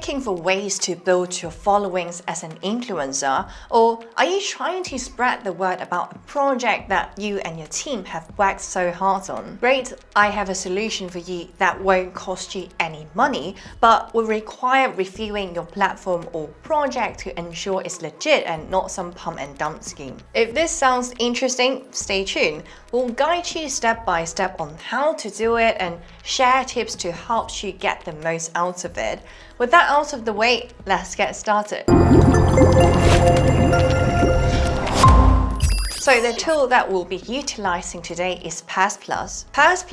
looking for ways to build your followings as an influencer? Or are you trying to spread the word about a project that you and your team have worked so hard on? Great, I have a solution for you that won't cost you any money, but will require reviewing your platform or project to ensure it's legit and not some pump and dump scheme. If this sounds interesting, stay tuned. We'll guide you step by step on how to do it and share tips to help you get the most out of it. With that out of the way, let's get started. So the tool that we'll be utilizing today is Pass+. Pass+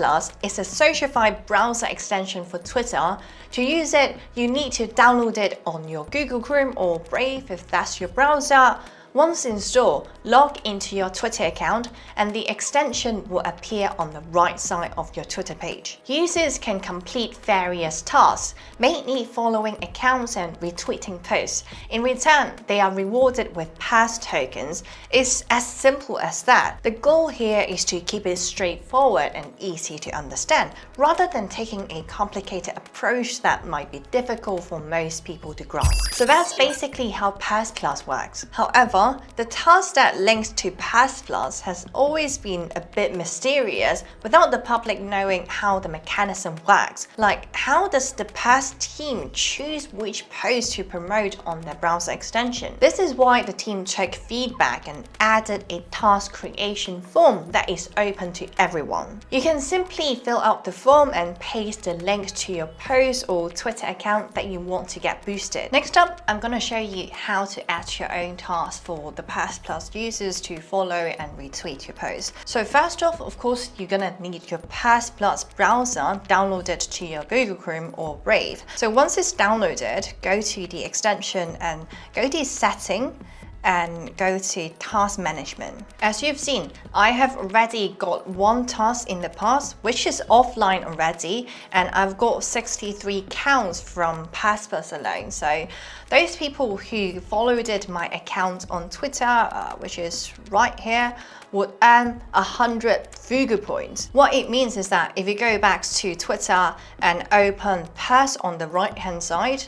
is a socialified browser extension for Twitter. To use it, you need to download it on your Google Chrome or Brave if that's your browser. Once installed, log into your Twitter account and the extension will appear on the right side of your Twitter page. Users can complete various tasks, mainly following accounts and retweeting posts. In return, they are rewarded with Pass tokens. It's as simple as that. The goal here is to keep it straightforward and easy to understand, rather than taking a complicated approach that might be difficult for most people to grasp. So that's basically how Pass+ works. However, the task that links to Pass+ has always been a bit mysterious without the public knowing how the mechanism works. Like, how does the Pass team choose which post to promote on their browser extension? This is why the team took feedback and added a task creation form that is open to everyone. You can simply fill out the form and paste the link to your post or Twitter account that you want to get boosted. Next up, I'm going to show you how to add your own task for the Pass+ users to follow and retweet your post. So first off, of course, you're gonna need your Pass+ browser downloaded to your Google Chrome or Brave. So once it's downloaded, go to the extension and go to Setting and go to Task Management. As you've seen, I have already got one task in the past, which is offline already, and I've got 63 counts from Pass+ alone. So those people who followed my account on Twitter, which is right here, would earn 100 Fugu points. What it means is that if you go back to Twitter and open Pass on the right-hand side,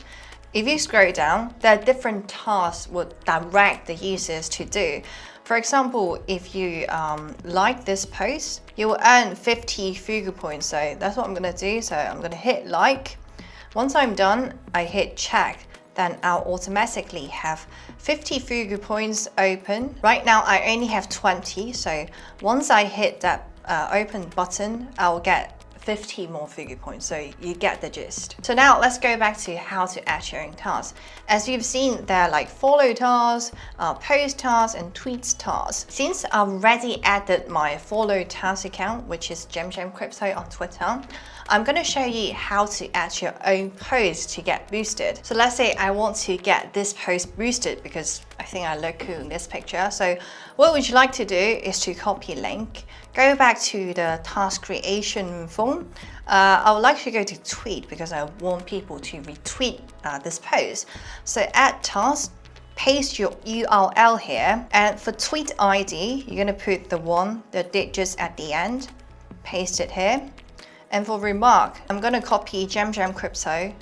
if you scroll down, there are different tasks would direct the users to do. For example, if you like this post, you will earn 50 Fugu points. So that's what I'm gonna do. So I'm gonna hit like. Once I'm done, I hit check. Then I'll automatically have 50 Fugu points open. Right now, I only have 20. So once I hit that open button, I'll get 50 more Fugu points, so you get the gist. So now let's go back to how to add your own tasks. As you've seen, there are like follow tasks, post tasks, and tweets tasks. Since I've already added my follow task account, which is Crypto on Twitter, I'm going to show you how to add your own post to get boosted. So let's say I want to get this post boosted because I think I look cool in this picture. So what would you like to do is to copy link, go back to the task creation form. I would like to go to tweet because I want people to retweet this post. So add task, paste your URL here, and for tweet ID, you're going to put the digits at the end, paste it here. And for remark, I'm going to copy Crypto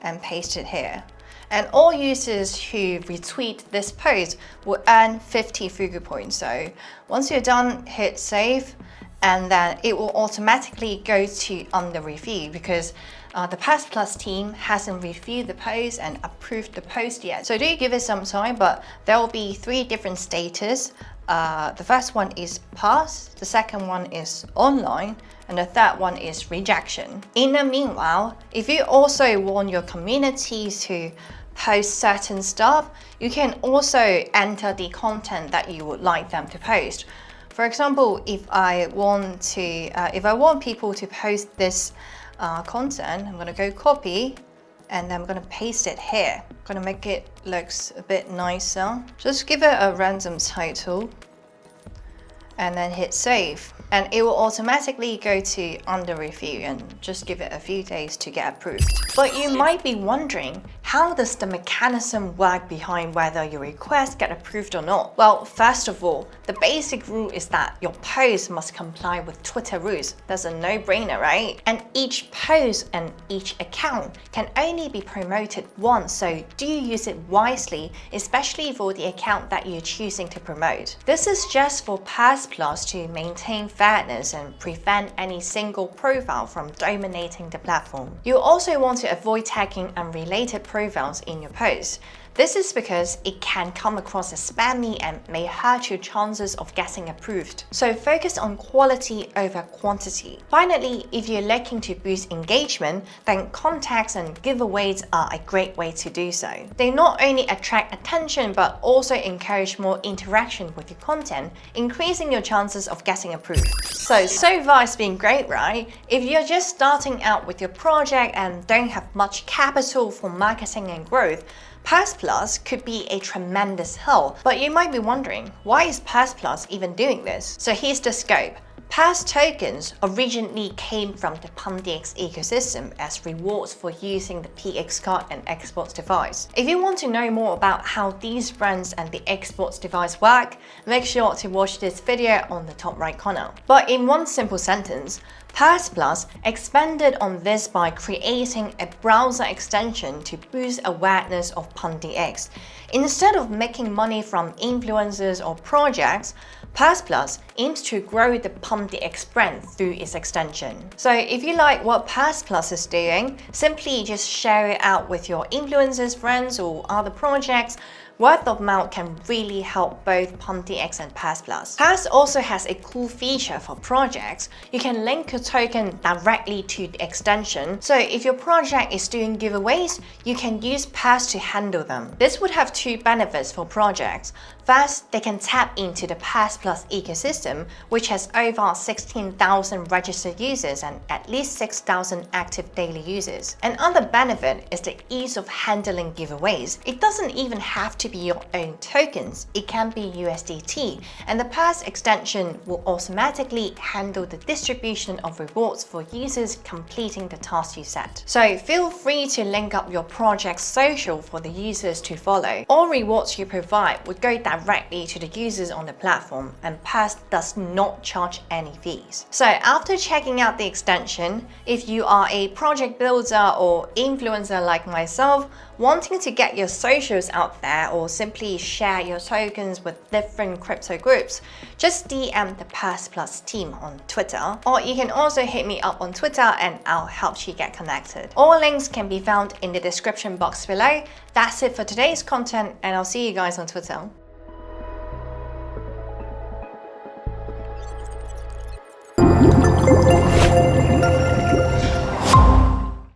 and paste it here. And all users who retweet this post will earn 50 Fugu points. So once you're done, hit save, and then it will automatically go to under review because the Pass+ team hasn't reviewed the post and approved the post yet. So do give it some time, but there will be 3 different status. The first one is pass, the second one is online, and the third one is rejection. In the meanwhile, if you also want your community to post certain stuff, you can also enter the content that you would like them to post. For example, if I want people to post this content, I'm gonna go copy, and I'm gonna paste it here. I'm gonna make it looks a bit nicer. Just give it a random title. and then hit save. And it will automatically go to under review and just give it a few days to get approved. But you might be wondering, how does the mechanism work behind whether your request get approved or not? Well, first of all, the basic rule is that your post must comply with Twitter rules. That's a no-brainer, right? And each post and each account can only be promoted once, so do use it wisely, especially for the account that you're choosing to promote. This is just for Pass Plus to maintain fairness and prevent any single profile from dominating the platform. You also want to avoid tagging unrelated profiles in your posts. This is because it can come across as spammy and may hurt your chances of getting approved. So focus on quality over quantity. Finally, if you're looking to boost engagement, then contacts and giveaways are a great way to do so. They not only attract attention but also encourage more interaction with your content, increasing your chances of getting approved. So far it's been great, right? If you're just starting out with your project and don't have much capital for marketing and growth, Pass Plus could be a tremendous help, but you might be wondering, why is Pass Plus even doing this? So here's the scope. Pass tokens originally came from the PundiX ecosystem as rewards for using the PX card and Xbox device. If you want to know more about how these brands and the Xbox device work, make sure to watch this video on the top right corner. But in one simple sentence, Pass Plus expanded on this by creating a browser extension to boost awareness of PundiX. Instead of making money from influencers or projects, Pass Plus aims to grow the PundiX brand through its extension. So if you like what Pass Plus is doing, simply just share it out with your influencers, friends, or other projects. Word of mouth can really help both PundiX and Pass Plus. Pass also has a cool feature for projects. You can link your token directly to the extension. So if your project is doing giveaways, you can use Pass to handle them. This would have two benefits for projects. First, they can tap into the Pass Plus ecosystem, which has over 16,000 registered users and at least 6,000 active daily users. Another benefit is the ease of handling giveaways. It doesn't even have to be your own tokens. It can be USDT, and the Pass extension will automatically handle the distribution of rewards for users completing the tasks you set. So feel free to link up your project's social for the users to follow. All rewards you provide would go directly to the users on the platform, and Pass does not charge any fees. So after checking out the extension, if you are a project builder or influencer like myself, wanting to get your socials out there or simply share your tokens with different crypto groups, just DM the Pass Plus team on Twitter, or you can also hit me up on Twitter and I'll help you get connected. All links can be found in the description box below. That's it for today's content, and I'll see you guys on Twitter.